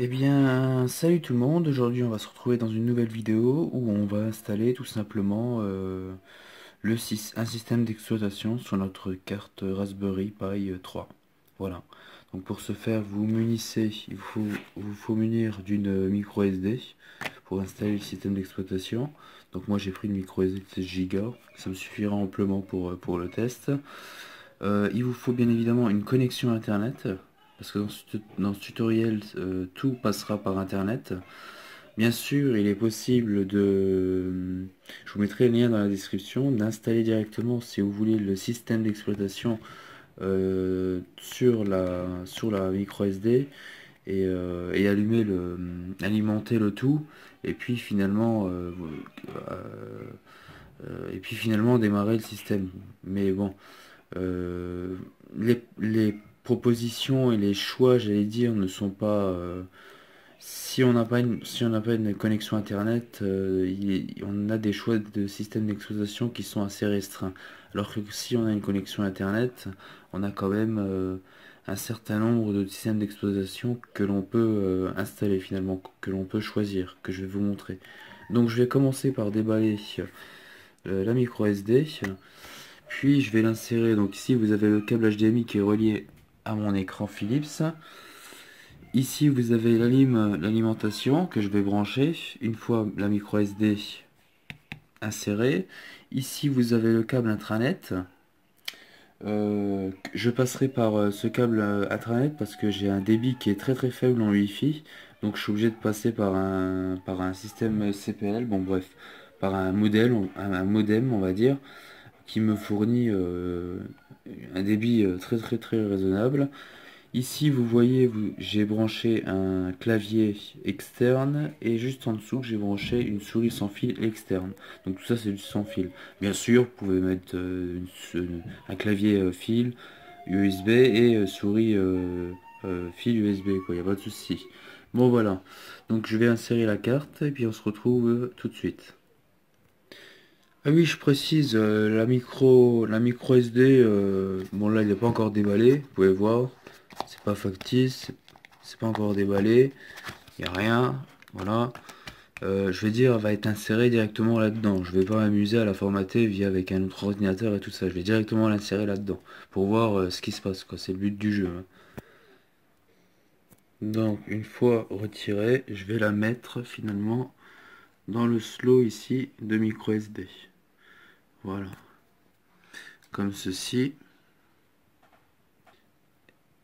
Eh bien, salut tout le monde. Aujourd'hui, on va se retrouver dans une nouvelle vidéo où on va installer tout simplement un système d'exploitation sur notre carte Raspberry Pi 3. Voilà. Donc pour ce faire, vous faut munir d'une micro SD pour installer le système d'exploitation. Donc moi j'ai pris une micro SD de 16 Go, ça me suffira amplement pour le test. Il vous faut bien évidemment une connexion internet, parce que dans ce tutoriel, tout passera par internet. Bien sûr, il est possible je vous mettrai le lien dans la description, d'installer directement, si vous voulez, le système d'exploitation sur la micro SD et alimenter le tout, et puis finalement démarrer le système. Mais bon, euh, les propositions et les choix, j'allais dire, ne sont pas. Si on n'a pas une connexion internet, on a des choix de système d'exploitation qui sont assez restreints. Alors que si on a une connexion internet, on a quand même un certain nombre de systèmes d'exploitation que l'on peut installer finalement, que l'on peut choisir, que je vais vous montrer. Donc je vais commencer par déballer la micro SD. Puis je vais l'insérer. Donc ici vous avez le câble HDMI qui est relié à mon écran Philips. Ici vous avez l'alimentation que je vais brancher une fois la micro SD insérée. Ici vous avez le câble intranet. Je passerai par ce câble intranet parce que j'ai un débit qui est très très faible en Wi-Fi. Donc je suis obligé de passer par un système CPL. Bon bref, par un modem on va dire, qui me fournit un débit très très très raisonnable. Ici vous voyez, j'ai branché un clavier externe et juste en dessous j'ai branché une souris sans fil externe. Donc tout ça c'est du sans fil. Bien sûr vous pouvez mettre un clavier fil USB et souris fil USB, quoi, il n'y a pas de souci. Bon voilà, donc je vais insérer la carte et puis on se retrouve tout de suite. Ah oui, je précise, la micro SD, bon là il n'est pas encore déballé, vous pouvez voir, c'est pas factice, c'est pas encore déballé, il n'y a rien, voilà. Je vais dire, elle va être insérée directement là-dedans, je vais pas m'amuser à la formater via avec un autre ordinateur et tout ça, je vais directement l'insérer là-dedans, pour voir ce qui se passe, quoi, c'est le but du jeu, hein. Donc une fois retirée, je vais la mettre finalement dans le slot ici de micro SD, voilà. Comme ceci.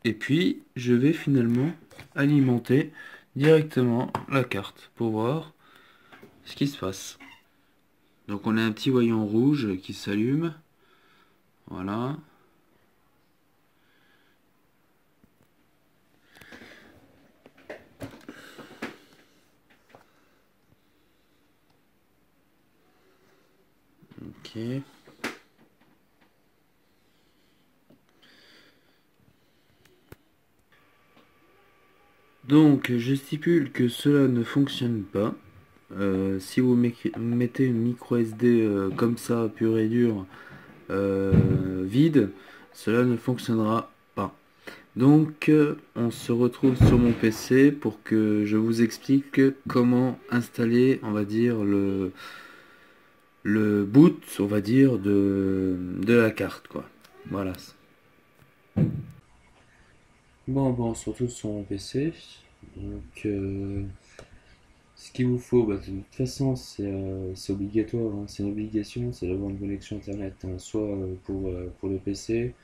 Et puis, je vais finalement alimenter directement la carte pour voir ce qui se passe. Donc on a un petit voyant rouge qui s'allume. Voilà. Ok. Donc je stipule que cela ne fonctionne pas. Si vous mettez une micro SD comme ça, pure et dure, vide, cela ne fonctionnera pas. Donc on se retrouve sur mon PC pour que je vous explique comment installer, on va dire, le boot, on va dire, de la carte, quoi. Voilà. Bon, on se retrouve sur mon PC. Donc ce qu'il vous faut, bah, de toute façon, c'est obligatoire, hein, c'est une obligation, c'est d'avoir une connexion internet, hein, soit pour le PC,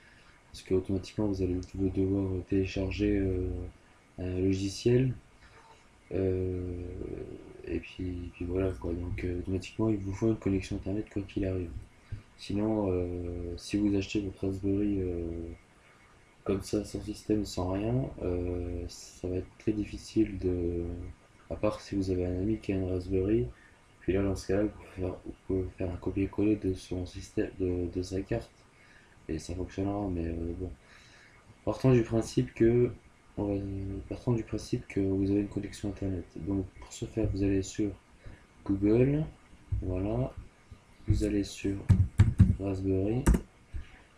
parce qu'automatiquement vous allez devoir télécharger un logiciel. euh, et puis voilà quoi. Donc automatiquement il vous faut une connexion internet quoi qu'il arrive. Sinon, si vous achetez votre Raspberry comme ça, sans système, sans rien, ça va être très difficile de. À part si vous avez un ami qui a une Raspberry, puis là dans ce cas-là vous pouvez faire un copier-coller de son système, de sa carte, et ça fonctionnera. Mais bon, partant du principe que on va- partant du principe que vous avez une connexion internet. Donc pour ce faire, vous allez sur Google, voilà, vous allez sur Raspberry,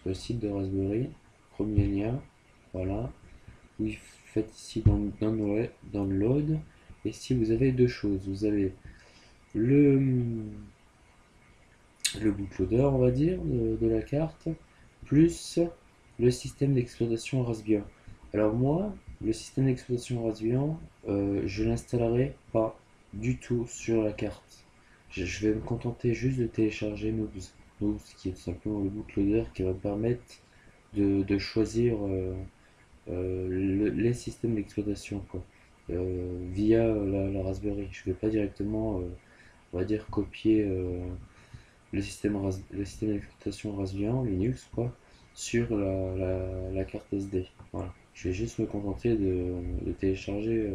sur le site de Raspberry, premier lien, voilà, faites ici download, et ici vous avez deux choses. Vous avez le, le bootloader, on va dire, de la carte, plus le système d'exploitation Raspbian. Alors moi, le système d'exploitation Raspbian, je l'installerai pas du tout sur la carte. Je vais me contenter juste de télécharger Noobs. Noobs, qui est tout simplement le bootloader qui va me permettre de choisir les systèmes d'exploitation, quoi, via la Raspberry. Je vais pas directement, on va dire, copier le système d'exploitation Raspbian, Linux, quoi, sur la carte SD. Voilà. Je vais juste me contenter de télécharger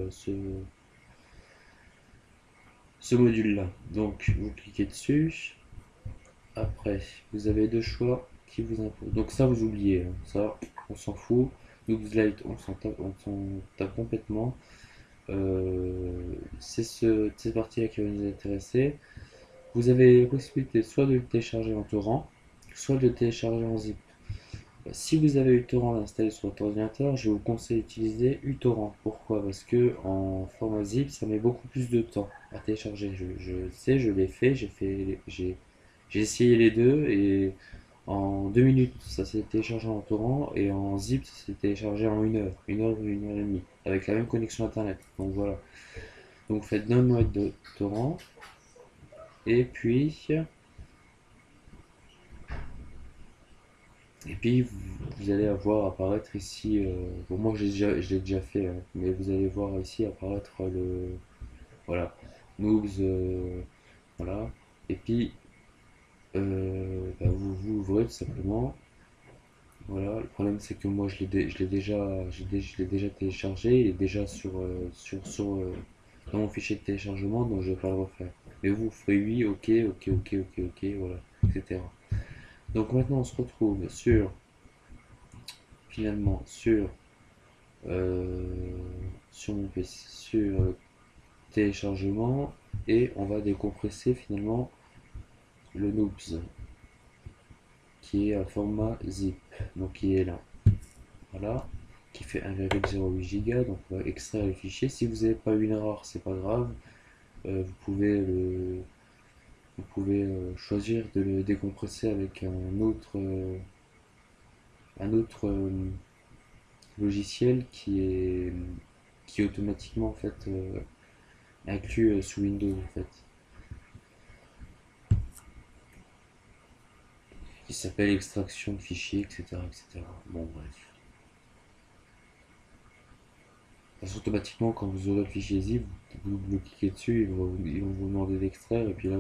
ce module-là. Donc, vous cliquez dessus. Après, vous avez deux choix qui vous imposent. Donc ça, vous oubliez. Hein. Ça, on s'en fout. Noobslite, on s'en tape complètement. C'est cette partie-là qui va nous intéresser. Vous avez la possibilité soit de le télécharger en torrent, soit de le télécharger en zip. Si vous avez uTorrent installé sur votre ordinateur, je vous conseille d'utiliser uTorrent. Pourquoi? Parce que en format zip, ça met beaucoup plus de temps à télécharger. Je sais, je l'ai fait, j'ai essayé les deux et en 2 minutes, ça s'est téléchargé en torrent et en zip, ça s'est téléchargé en 1 heure, 1 heure et demie, avec la même connexion internet. Donc voilà. Donc vous faites download de torrent et puis vous allez avoir apparaître ici, bon moi je l'ai déjà fait, hein, mais vous allez voir ici apparaître voilà, Noobs, voilà, et puis vous l'ouvrez tout simplement, voilà, le problème c'est que moi je l'ai déjà téléchargé, il est déjà dans mon fichier de téléchargement, donc je vais pas le refaire. Mais vous ferez oui, ok, ok, ok, ok, ok, voilà, etc. Donc maintenant on se retrouve finalement euh, sur mon PC, sur le téléchargement, et on va décompresser finalement le Noobs qui est un format zip, donc il est là, voilà, qui fait 1,08 Go, donc on va extraire le fichier. Si vous n'avez pas une erreur, c'est pas grave. Vous pouvez choisir de le décompresser avec un autre logiciel qui est automatiquement en fait inclus sous Windows en fait, qui s'appelle extraction de fichiers, etc., etc. Bon bref. Parce automatiquement quand vous aurez le fichier zip, vous cliquez dessus, ils vont vous demander d'extraire et puis là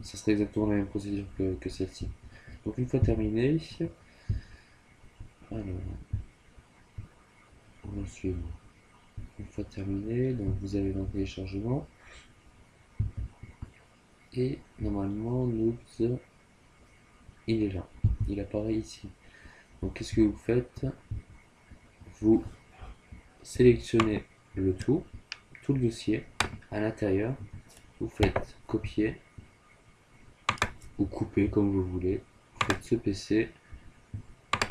ça serait exactement la même procédure que celle-ci. Donc une fois terminé, alors on va suivre. Une fois terminé, donc vous allez dans le téléchargement et normalement Noobs il est là, il apparaît ici. Donc qu'est-ce que vous faites? Vous sélectionnez tout le dossier à l'intérieur, vous faites copier ou couper comme vous voulez, vous faites ce PC,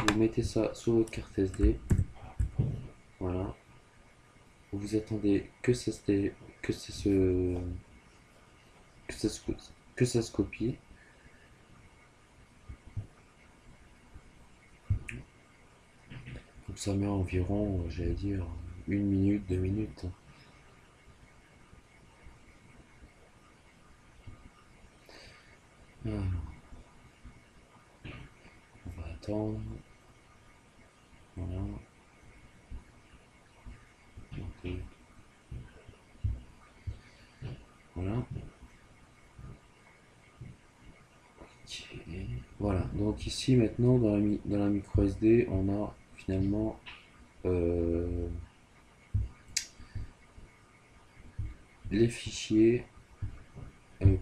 vous mettez ça sur votre carte SD, voilà, vous attendez que ça se que ça se, que ça se copie. Donc ça met environ, j'allais dire, 1 minute, 2 minutes. Alors, on va attendre. Voilà. Donc, voilà. Okay. Voilà. Donc ici maintenant dans la micro SD, on a finalement les fichiers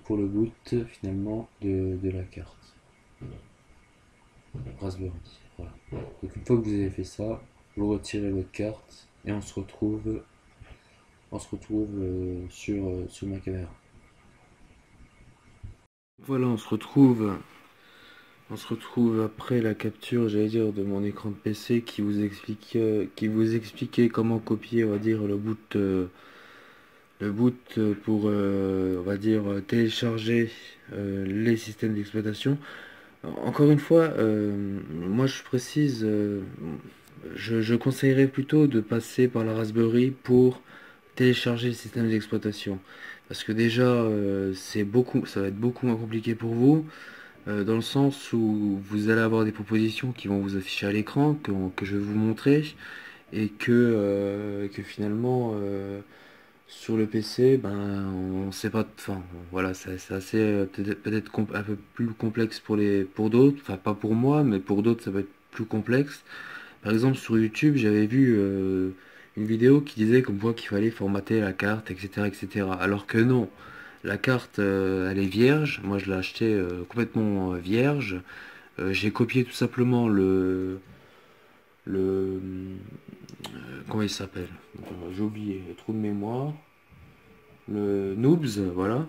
pour le boot finalement de la carte Raspberry. Voilà. Donc une fois que vous avez fait ça, vous retirez votre carte et on se retrouve sur ma caméra. Voilà, on se retrouve On se retrouve après la capture, j'allais dire, de mon écran de PC qui vous expliquait comment copier, on va dire, le boot pour, on va dire, télécharger les systèmes d'exploitation. Encore une fois, moi je précise, je conseillerais plutôt de passer par la Raspberry pour télécharger le système d'exploitation. Parce que déjà, ça va être beaucoup moins compliqué pour vous. Dans le sens où vous allez avoir des propositions qui vont vous afficher à l'écran, que je vais vous montrer, et que finalement, sur le PC, ben, on sait pas, enfin, voilà, c'est assez, peut-être un peu plus complexe pour d'autres, enfin, pas pour moi, mais pour d'autres, ça va être plus complexe. Par exemple, sur YouTube, j'avais vu une vidéo qui disait comme quoi qu'il fallait formater la carte, etc., etc. Alors que non, la carte, elle est vierge. Moi, je l'ai acheté complètement vierge. J'ai copié tout simplement comment il s'appelle? J'ai oublié, trou de mémoire. Le Noobs, voilà.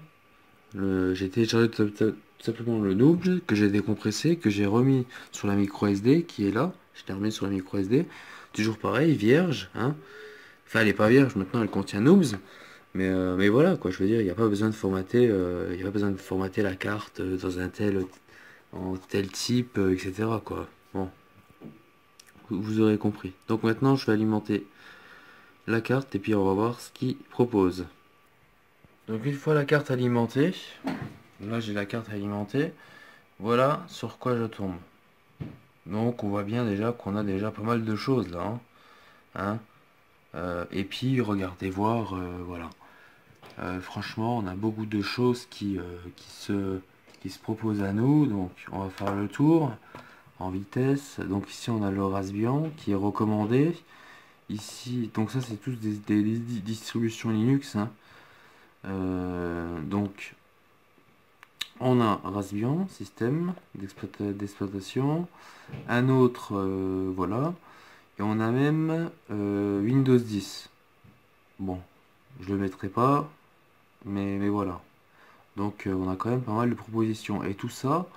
J'ai téléchargé tout simplement le Noobs que j'ai décompressé, que j'ai remis sur la micro SD qui est là. Je l'ai remis sur la micro SD. Toujours pareil, vierge, hein. Enfin, elle est pas vierge, maintenant elle contient Noobs. Mais voilà, quoi, je veux dire, il n'y a pas besoin de formater, il y a pas besoin de formater la carte dans en tel type, etc., quoi. Bon, vous aurez compris. Donc maintenant, je vais alimenter la carte et puis on va voir ce qu'il propose. Donc une fois la carte alimentée, là j'ai la carte alimentée, voilà sur quoi je tombe. Donc on voit bien déjà qu'on a déjà pas mal de choses là, hein. Hein. Et puis regardez voir, voilà. Franchement, on a beaucoup de choses qui se proposent à nous. Donc, on va faire le tour en vitesse. Donc ici, on a le Raspbian qui est recommandé. Ici, donc ça, c'est tous des distributions Linux, hein. Donc, on a Raspbian, système d'exploitation. Un autre, voilà. Et on a même Windows 10. Bon, je le mettrai pas, mais voilà. Donc on a quand même pas mal de propositions. Et tout ça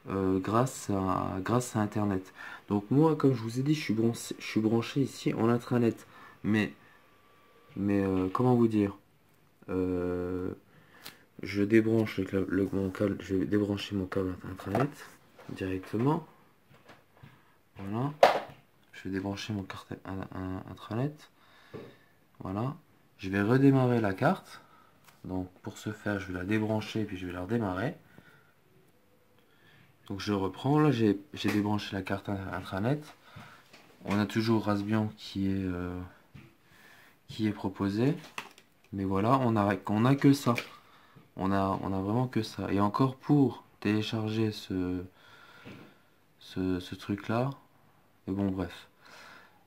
grâce à Internet. Donc moi, comme je vous ai dit, je suis branché ici en intranet. Mais, comment vous dire? Euh, je débranche mon câble, je vais débrancher mon câble intranet directement. Voilà. Je vais débrancher mon carte intranet. Voilà. Je vais redémarrer la carte. Donc pour ce faire, je vais la débrancher puis je vais la redémarrer. Donc je reprends, là j'ai débranché la carte intranet. On a toujours Raspbian qui est proposé. Mais voilà, on a que ça. On a vraiment que ça. Et encore pour télécharger ce truc-là. Mais bon, bref.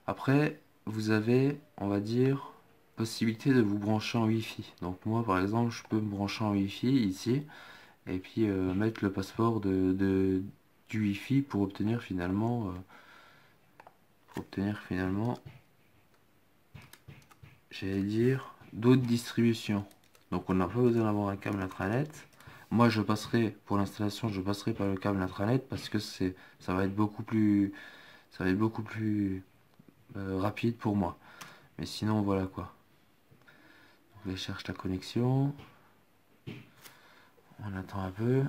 Après, vous avez, on va dire, possibilité de vous brancher en Wi-Fi. Donc moi, par exemple, je peux me brancher en Wi-Fi ici. Et puis mettre le passeport du Wi-Fi pour obtenir finalement, j'allais dire, d'autres distributions. Donc on n'a pas besoin d'avoir un câble intranet. Moi pour l'installation, je passerai par le câble intranet parce que ça va être beaucoup plus rapide pour moi. Mais sinon voilà quoi. Je cherche la connexion. On attend un peu.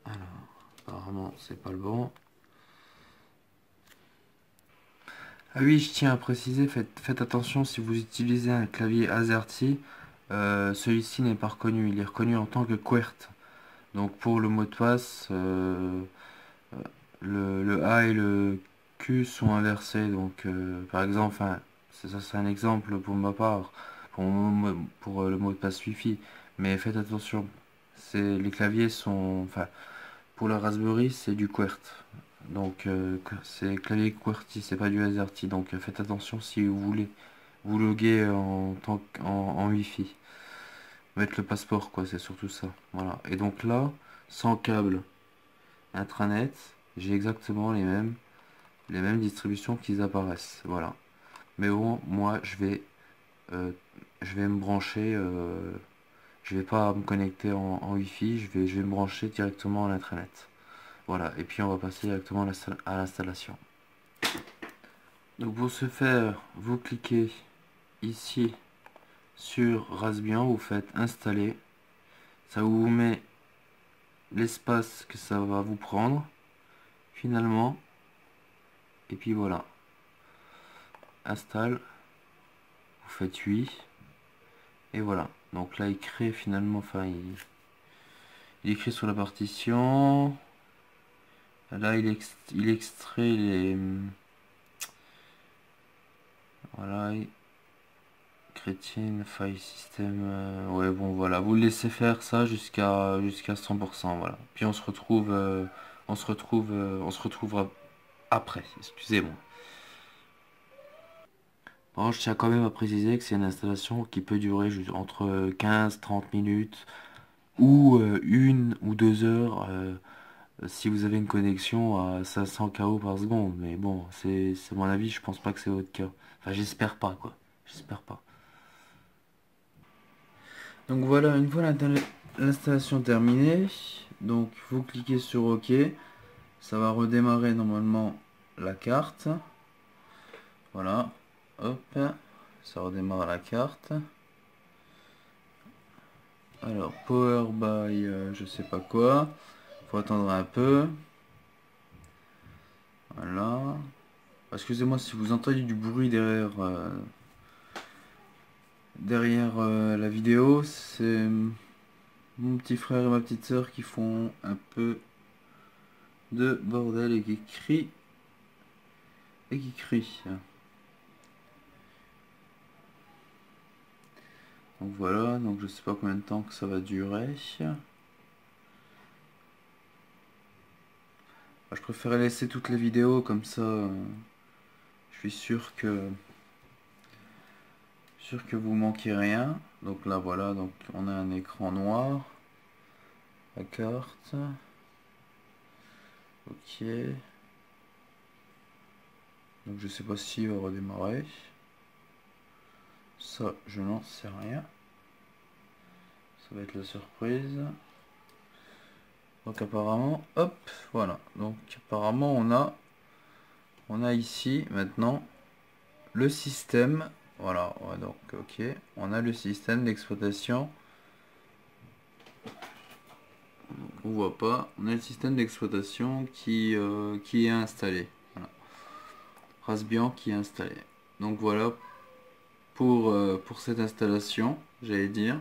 Alors, apparemment c'est pas le bon. Ah oui, je tiens à préciser, faites attention si vous utilisez un clavier AZERTY, celui-ci n'est pas reconnu, il est reconnu en tant que QWERTY. Donc pour le mot de passe, le A et le Q sont inversés. Donc par exemple, enfin, ça c'est un exemple pour ma part, pour le mot de passe Wi-Fi. Mais faites attention, les claviers sont, enfin, pour la Raspberry c'est du QWERTY. Donc c'est clavier QWERTY, c'est pas du AZERTY. Donc faites attention si vous voulez vous loguer en Wi-Fi. Mettre le passeport quoi, c'est surtout ça. Voilà. Et donc là, sans câble intranet, j'ai exactement les mêmes distributions qui apparaissent. Voilà. Mais bon, moi je vais me brancher. Je vais pas me connecter en Wi-Fi, je vais me brancher directement à l'intranet. Voilà, et puis on va passer directement à l'installation. Donc pour ce faire, vous cliquez ici sur Raspbian, vous faites installer. Ça vous met l'espace que ça va vous prendre finalement. Et puis voilà. Installe. Vous faites oui. Et voilà. Donc là il crée finalement, enfin il écrit sur la partition. Là il extrait les... Voilà. Chrétienne, file system. Ouais bon voilà. Vous le laissez faire ça jusqu'à 100%. Voilà. Puis on se retrouvera après. Excusez-moi. Bon, je tiens quand même à préciser que c'est une installation qui peut durer entre 15-30 minutes ou 1 ou 2 heures si vous avez une connexion à 500 KO par seconde. Mais bon, c'est mon avis, je pense pas que c'est votre cas. Enfin, j'espère pas quoi. J'espère pas. Donc voilà, une fois l'installation terminée, donc vous cliquez sur OK. Ça va redémarrer normalement la carte. Voilà. Hop. Ça redémarre la carte. Alors, power by je sais pas quoi. Faut attendre un peu. Voilà. Excusez-moi si vous entendez du bruit derrière la vidéo. C'est mon petit frère et ma petite soeur qui font un peu de bordel et qui crient. Et qui crient. Donc voilà, donc je sais pas combien de temps que ça va durer. Je préférais laisser toutes les vidéos comme ça. Je suis sûr que vous manquez rien. Donc là voilà, donc on a un écran noir. La carte. Ok. Donc je sais pas s'il va redémarrer. Ça, je n'en sais rien. Ça va être la surprise. Donc apparemment, hop, voilà. Donc apparemment on a ici maintenant le système. Voilà, ouais, donc ok. On a le système d'exploitation. On voit pas. On a le système d'exploitation qui est installé. Voilà. Raspbian qui est installé. Donc voilà pour cette installation, j'allais dire.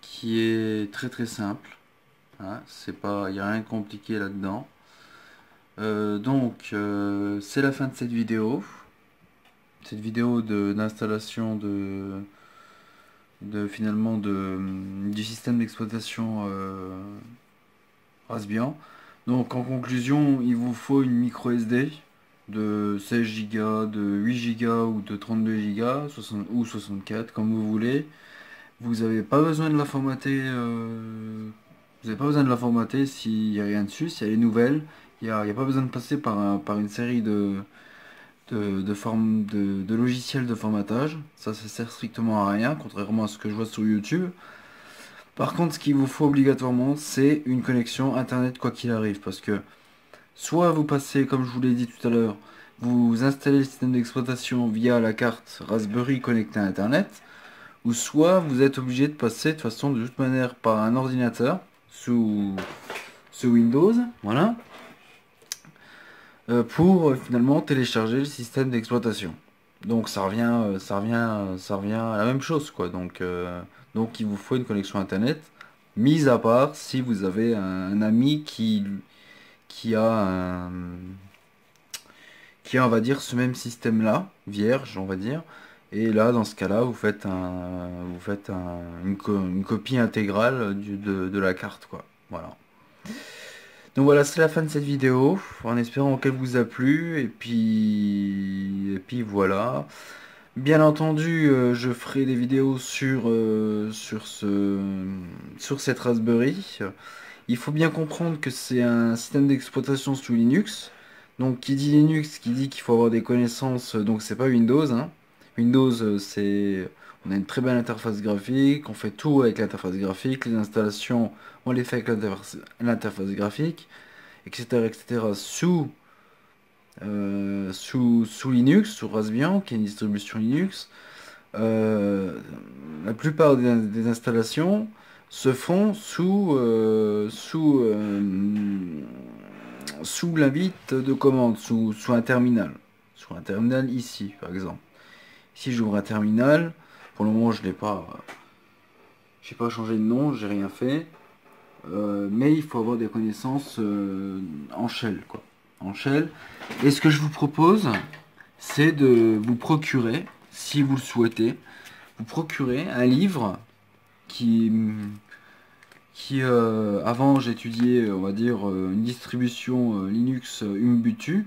Qui est très très simple. Hein, c'est pas, il n'y a rien de compliqué là-dedans. C'est la fin de cette vidéo. Cette vidéo d'installation finalement du système d'exploitation Raspbian. Donc en conclusion, il vous faut une micro SD de 16 Go, de 8 Go ou de 32 Go, 60 ou 64 comme vous voulez. Vous n'avez pas besoin de la formater. Vous n'avez pas besoin de la formater s'il n'y a rien dessus, si elle est nouvelle. Il n'y a pas besoin de passer par une série de logiciels de formatage. Ça sert strictement à rien, contrairement à ce que je vois sur YouTube. Par contre, ce qu'il vous faut obligatoirement, c'est une connexion Internet quoi qu'il arrive. Parce que soit vous passez, comme je vous l'ai dit tout à l'heure, vous installez le système d'exploitation via la carte Raspberry connectée à Internet, ou soit vous êtes obligé de passer de façon de toute manière par un ordinateur sous Windows, voilà, pour finalement télécharger le système d'exploitation. Donc ça revient à la même chose quoi. Donc il vous faut une connexion internet, mis à part si vous avez un ami qui a qui a on va dire ce même système là, vierge on va dire. Et là, dans ce cas-là, une copie intégrale de la carte, quoi. Voilà. Donc voilà, c'est la fin de cette vidéo, en espérant qu'elle vous a plu. Et puis voilà. Bien entendu, je ferai des vidéos sur cette Raspberry. Il faut bien comprendre que c'est un système d'exploitation sous Linux. Donc qui dit Linux, qui dit qu'il faut avoir des connaissances, donc c'est pas Windows, hein. Windows, On a une très belle interface graphique, on fait tout avec l'interface graphique, les installations, on les fait avec l'interface graphique, etc., etc., sous Linux, sous Raspbian, qui est une distribution Linux. Euh, la plupart des installations se font sous l'invite de commande, sous un terminal. Sur un terminal ici, par exemple. Si j'ouvre un terminal, pour le moment je n'ai pas, j'ai pas changé de nom, j'ai rien fait. Mais il faut avoir des connaissances en shell, quoi. En shell. Et ce que je vous propose, c'est de vous procurer, si vous le souhaitez, vous procurer un livre qui, avant j'étudiais, on va dire, une distribution Linux Ubuntu.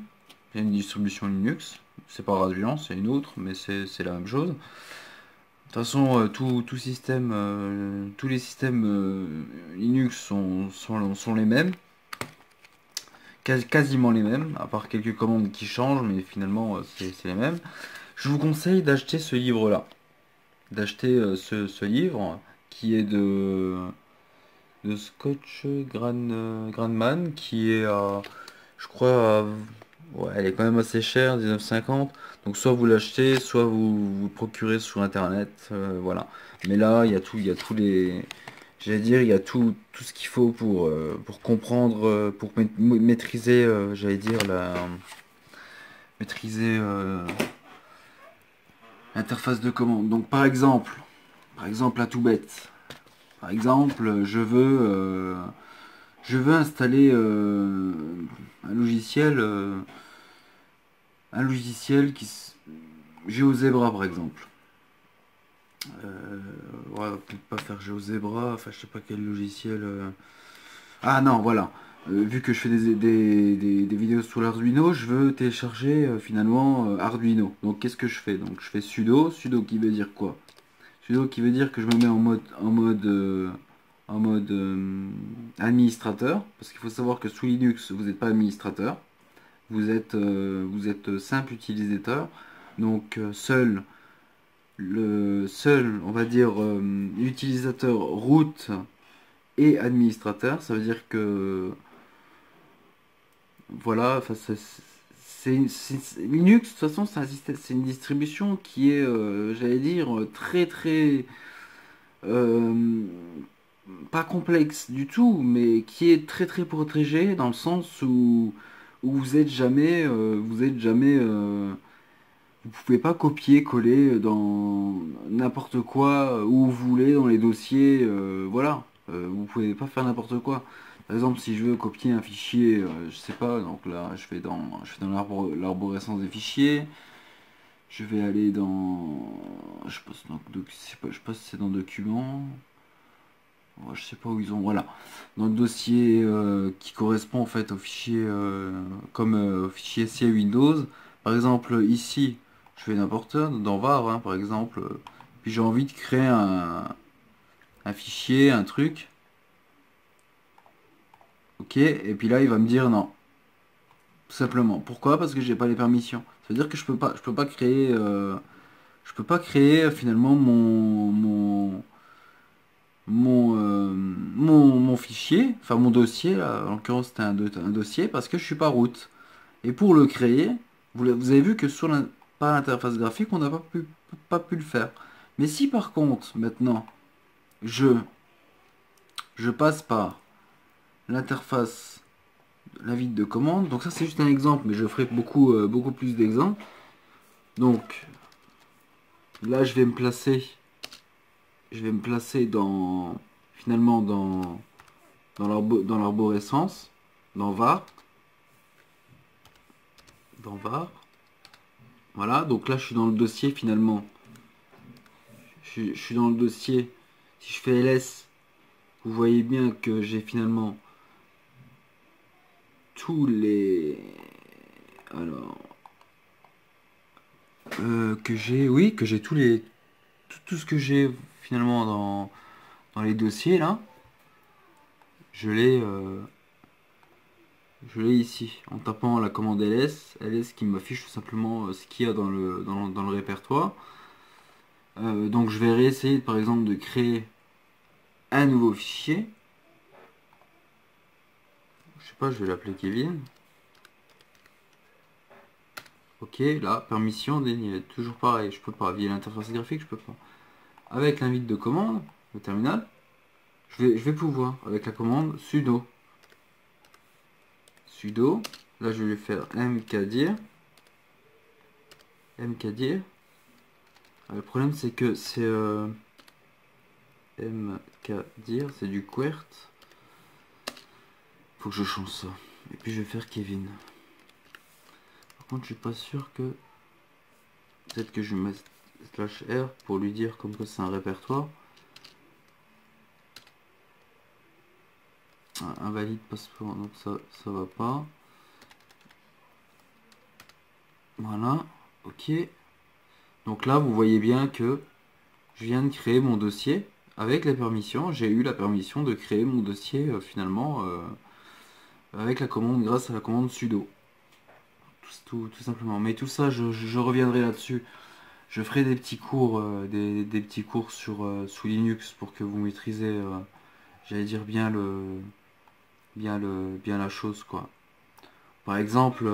Il y a une distribution Linux, c'est pas Raspbian, c'est une autre, mais c'est la même chose. De toute façon, tous les systèmes Linux sont les mêmes, quasiment les mêmes, à part quelques commandes qui changent, mais finalement c'est les mêmes. Je vous conseille d'acheter ce livre-là, d'acheter ce livre qui est de Scotch Grandman, qui est je crois, ouais, elle est quand même assez chère, 19,50. Donc soit vous l'achetez, soit vous le procurez sur internet, voilà. Mais là, il y a tous les, j'allais dire, il y a tout ce qu'il faut pour comprendre, pour maîtriser, j'allais dire maîtriser l'interface de commande. Donc par exemple, là tout bête. Par exemple, je veux installer un logiciel GeoZebra par exemple. Ouais, peut-être pas faire GeoZebra, enfin je sais pas quel logiciel. Ah non, voilà. Vu que je fais des vidéos sur l'Arduino, je veux télécharger finalement Arduino. Donc qu'est-ce que je fais? Donc je fais sudo qui veut dire quoi? Sudo qui veut dire que je me mets en mode administrateur, parce qu'il faut savoir que sous Linux, vous n'êtes pas administrateur, vous êtes simple utilisateur. Donc on va dire, utilisateur root et administrateur, ça veut dire que voilà, enfin, Linux, de toute façon, c'est une distribution qui est, j'allais dire, très très euh, pas complexe du tout, mais qui est très très protégée dans le sens où vous êtes jamais, vous pouvez pas copier, coller dans n'importe quoi où vous voulez dans les dossiers, voilà. Vous pouvez pas faire n'importe quoi. Par exemple, si je veux copier un fichier, je sais pas, donc là, je vais dans l'arborescence des fichiers. Je vais aller dans, je pense, je sais pas si c'est dans documents. Ouais, je sais pas où ils ont. Voilà. Dans le dossier qui correspond en fait au fichier comme au fichier C Windows. Par exemple, ici, je fais n'importe quoi, dans var, hein, par exemple. Puis j'ai envie de créer un fichier, un truc. Ok. Et puis là, il va me dire non. Tout simplement. Pourquoi? Parce que j'ai pas les permissions. Ça veut dire que je peux pas créer, je peux pas créer finalement mon fichier, enfin mon dossier, là, en l'occurrence c'était un dossier, parce que je suis pas root. Et pour le créer, vous avez vu que par l'interface graphique, on n'a pas pu le faire. Mais si par contre, maintenant, je, je passe par l'interface, l'invite de commande, donc ça c'est juste un exemple, mais je ferai beaucoup plus d'exemples. Donc là, je vais me placer finalement dans l'arborescence, dans var, dans var. Voilà, donc là je suis dans le dossier finalement. Je suis dans le dossier. Si je fais ls, vous voyez bien que j'ai finalement tous les. Alors. Oui, que j'ai tout ce que j'ai finalement dans les dossiers là. Je l'ai. Je l'ai ici. En tapant la commande ls. Ls qui m'affiche tout simplement ce qu'il y a dans le répertoire. Donc je vais réessayer par exemple de créer un nouveau fichier. Je sais pas, je vais l'appeler Kevin. Ok, là, permission déniée. Toujours pareil, je peux pas. Via l'interface graphique, je peux pas. Avec l'invite de commande, le terminal, je vais pouvoir. Avec la commande sudo. Sudo. Là, je vais lui faire mkdir. Mkdir. Le problème, c'est que c'est mkdir, c'est du QWERT. Faut que je change ça. Et puis, je vais faire Kevin. Par contre, je suis pas sûr que... Peut-être que je vais mettre /R pour lui dire comme que c'est un répertoire. Ah, invalide passeport, donc ça va pas. Voilà, ok. Donc là, vous voyez bien que je viens de créer mon dossier avec la permission. J'ai eu la permission de créer mon dossier finalement avec la commande, grâce à la commande sudo. Tout simplement. Mais tout ça, je reviendrai là-dessus. Je ferai des petits cours, des petits cours sur sous Linux pour que vous maîtrisez, j'allais dire bien la chose quoi. Par exemple,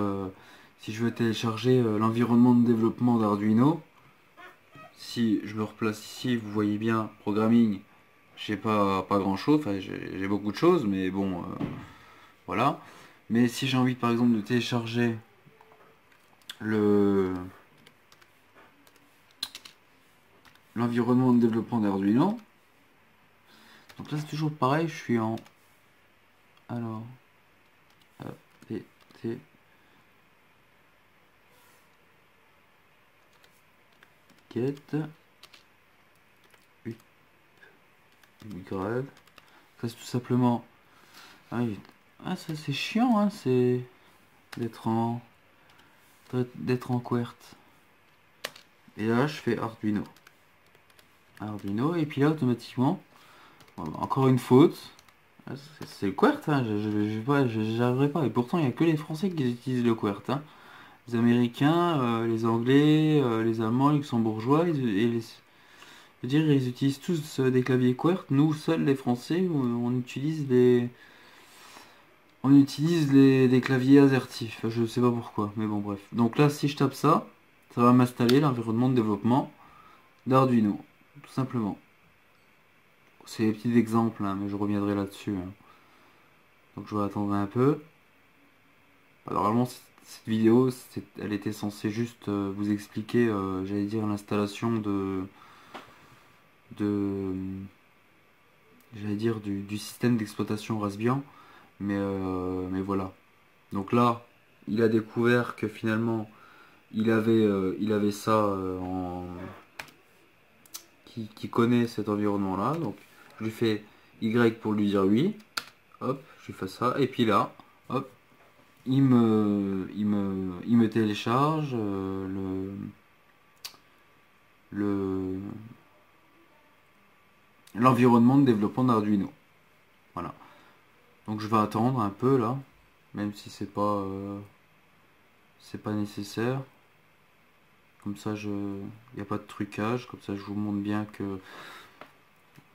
si je veux télécharger l'environnement de développement d'Arduino, si je me replace ici, vous voyez bien, programming, j'ai pas grand chose, enfin j'ai beaucoup de choses, mais bon, voilà. Mais si j'ai envie par exemple de télécharger le l'environnement de développement d'Arduino, donc là c'est toujours pareil, je suis en alors apt get grave. Ça c'est tout simplement ça c'est chiant hein, c'est d'être en QWERT. Et là je fais Arduino et puis là automatiquement encore une faute. C'est le QWERT hein, j'arriverai pas et pourtant il n'y a que les Français qui utilisent le QWERT hein. Les Américains, les Anglais, les Allemands, les Luxembourgeois je veux dire ils utilisent tous des claviers QWERT. Nous seuls les Français on utilise des claviers AZERTY. Je sais pas pourquoi mais bon bref. Donc là si je tape ça va m'installer l'environnement de développement d'Arduino, tout simplement. C'est des petits exemples, hein, mais je reviendrai là-dessus. Hein. Donc je vais attendre un peu. Normalement, cette vidéo, elle était censée juste vous expliquer, j'allais dire, l'installation de j'allais dire, du système d'exploitation Raspbian. Mais voilà. Donc là, il a découvert que finalement, il avait ça qui connaît cet environnement-là. Donc je lui fais Y pour lui dire oui. Hop, je fais ça. Et puis là, hop, il me télécharge le, l'environnement de développement d'Arduino. Voilà. Donc je vais attendre un peu là, même si c'est pas nécessaire. Comme ça, il n'y a pas de trucage. Comme ça, je vous montre bien que.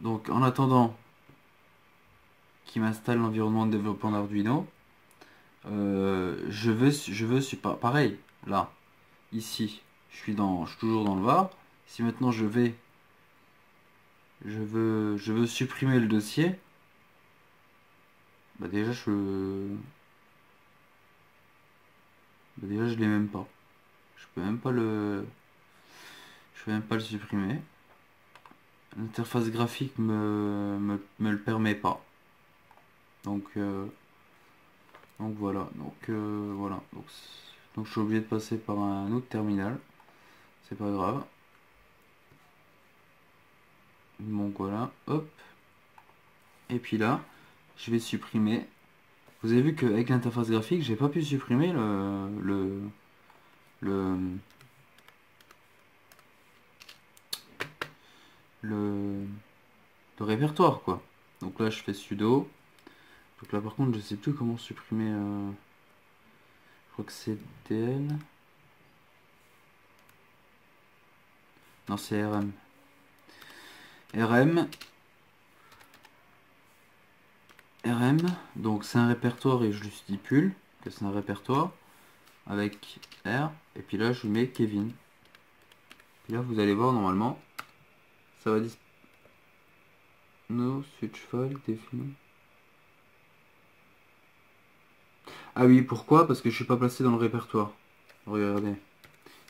Donc en attendant qu'il m'installe l'environnement de développement d'Arduino, je veux pareil là, ici, je suis toujours dans le var. Si maintenant je veux supprimer le dossier, bah déjà je l'ai même pas. Je peux même pas le supprimer. L'interface graphique me le permet pas. Donc voilà. Donc je suis obligé de passer par un autre terminal. C'est pas grave. Donc voilà, hop. Et puis là, je vais supprimer. Vous avez vu qu'avec l'interface graphique, j'ai pas pu supprimer le, le répertoire quoi. Donc là, je fais sudo. Donc là, par contre, je sais plus comment supprimer. Je crois que c'est DL. Non, c'est RM. RM. RM, donc c'est un répertoire et je lui stipule que c'est un répertoire avec R, et puis là je mets Kevin. Et là vous allez voir normalement, ça va disparaître. No switch file défini. Ah oui, pourquoi? Parce que je suis pas placé dans le répertoire. Regardez.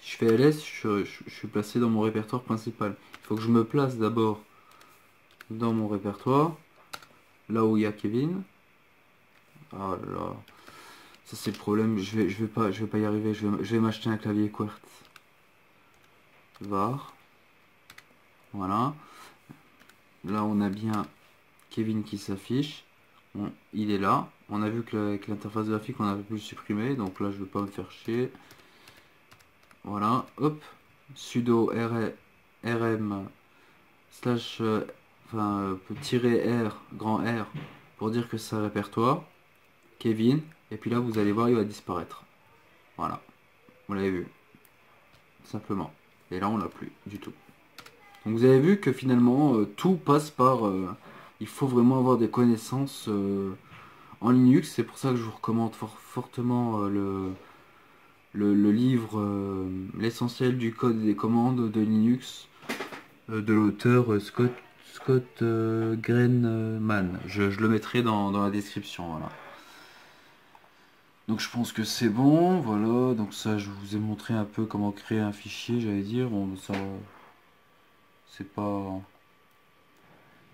Si je fais ls, je suis placé dans mon répertoire principal. Il faut que je me place d'abord dans mon répertoire, là où il y a Kevin. Ah là là. Ça c'est le problème, je vais pas y arriver, je vais m'acheter un clavier QWERTZ. Var. Voilà. Là on a bien Kevin qui s'affiche. Bon, il est là. On a vu que l'interface graphique on avait pu le supprimer, donc là je ne vais pas me faire chier. Voilà, hop. Sudo rm slash tiret r grand R pour dire que c'est un répertoire. Kevin. Et puis là vous allez voir il va disparaître. Voilà. Vous l'avez vu. Simplement. Et là on l'a plus du tout. Donc vous avez vu que finalement tout passe par... il faut vraiment avoir des connaissances en Linux. C'est pour ça que je vous recommande fortement le livre L'essentiel du code et des commandes de Linux de l'auteur Scott Grenman. Je le mettrai dans la description. Voilà. Donc je pense que c'est bon. Voilà. Donc ça, je vous ai montré un peu comment créer un fichier, j'allais dire. Bon, ça, c'est pas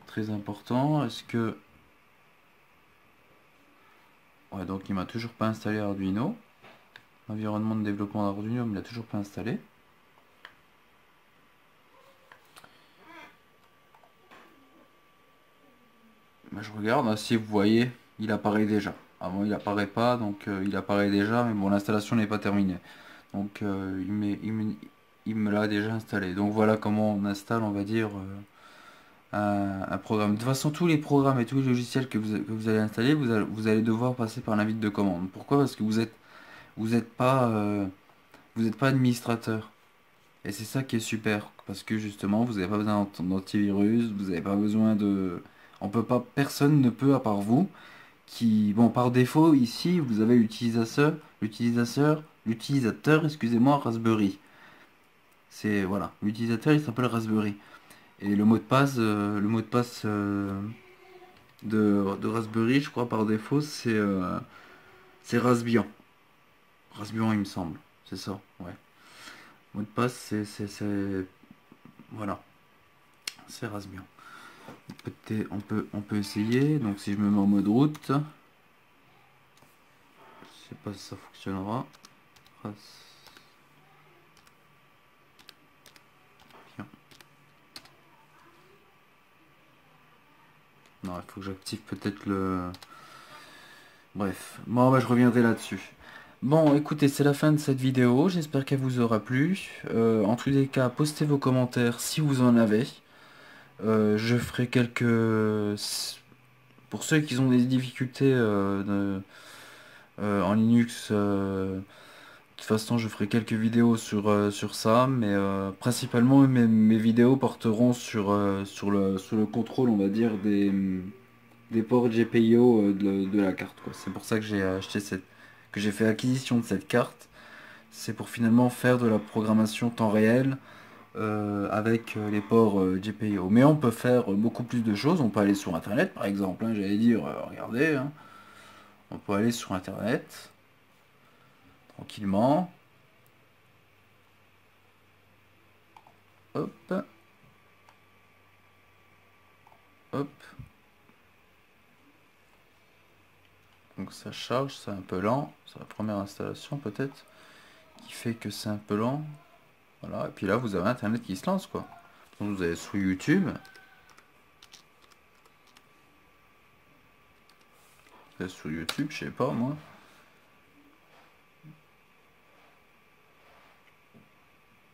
très important. Est-ce que... Ouais, donc il m'a toujours pas installé Arduino. Environnement de développement d'Arduino, mais il l'a toujours pas installé. Bah, je regarde, hein, si vous voyez, il apparaît déjà. Avant il apparaît pas, donc il apparaît déjà, mais bon, l'installation n'est pas terminée. Donc il me l'a déjà installé. Donc voilà comment on installe, on va dire, un programme. De toute façon, tous les programmes et tous les logiciels que vous allez installer, vous allez devoir passer par l'invite de commande. Pourquoi? Parce que vous êtes pas, administrateur. Et c'est ça qui est super, parce que justement, vous n'avez pas besoin d'antivirus, vous n'avez pas besoin de... On peut pas, personne ne peut à part vous, bon, par défaut, ici, vous avez l'utilisateur, excusez-moi, Raspberry. C'est, voilà, l'utilisateur, il s'appelle Raspberry. Et le mot de passe de Raspberry, je crois, par défaut, c'est Raspbian. Raspbian, il me semble. C'est ça, ouais. Mot de passe, voilà, c'est Raspbian. On peut essayer. Donc si je me mets en mode route, je sais pas si ça fonctionnera. Bien. Non, il faut que j'active peut-être le... Bref, bon, bah, je reviendrai là-dessus. Bon, écoutez, c'est la fin de cette vidéo. J'espère qu'elle vous aura plu. En tous les cas, postez vos commentaires si vous en avez. Je ferai quelques... Pour ceux qui ont des difficultés en Linux, de toute façon, je ferai quelques vidéos sur ça, mais principalement mes vidéos porteront sur le contrôle, on va dire, des ports GPIO de la carte, quoi. C'est pour ça que j'ai acheté que j'ai fait acquisition de cette carte. C'est pour finalement faire de la programmation temps réel avec les ports GPIO. Mais on peut faire beaucoup plus de choses. On peut aller sur Internet, par exemple, hein, j'allais dire, regardez, hein. On peut aller sur Internet tranquillement. Hop. Hop. Donc ça charge, c'est un peu lent. C'est la première installation peut-être qui fait que c'est un peu lent. Voilà, et puis là vous avez Internet qui se lance, quoi. Donc vous allez sur YouTube. Vous allez sur YouTube, je sais pas moi.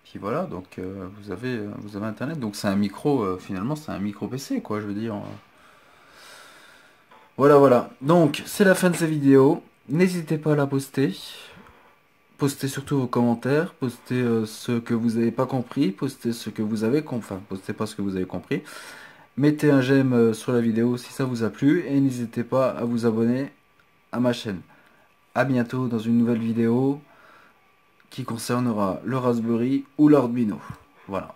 Puis voilà, donc vous avez Internet. Donc c'est un micro, finalement c'est un micro PC, quoi, je veux dire. Voilà, voilà. Donc c'est la fin de cette vidéo. N'hésitez pas à la poster postez surtout vos commentaires, postez ce que vous n'avez pas compris, postez ce que vous avez compris, enfin, postez pas ce que vous avez compris. Mettez un j'aime sur la vidéo si ça vous a plu et n'hésitez pas à vous abonner à ma chaîne. À bientôt dans une nouvelle vidéo qui concernera le Raspberry ou l'Arduino. Voilà.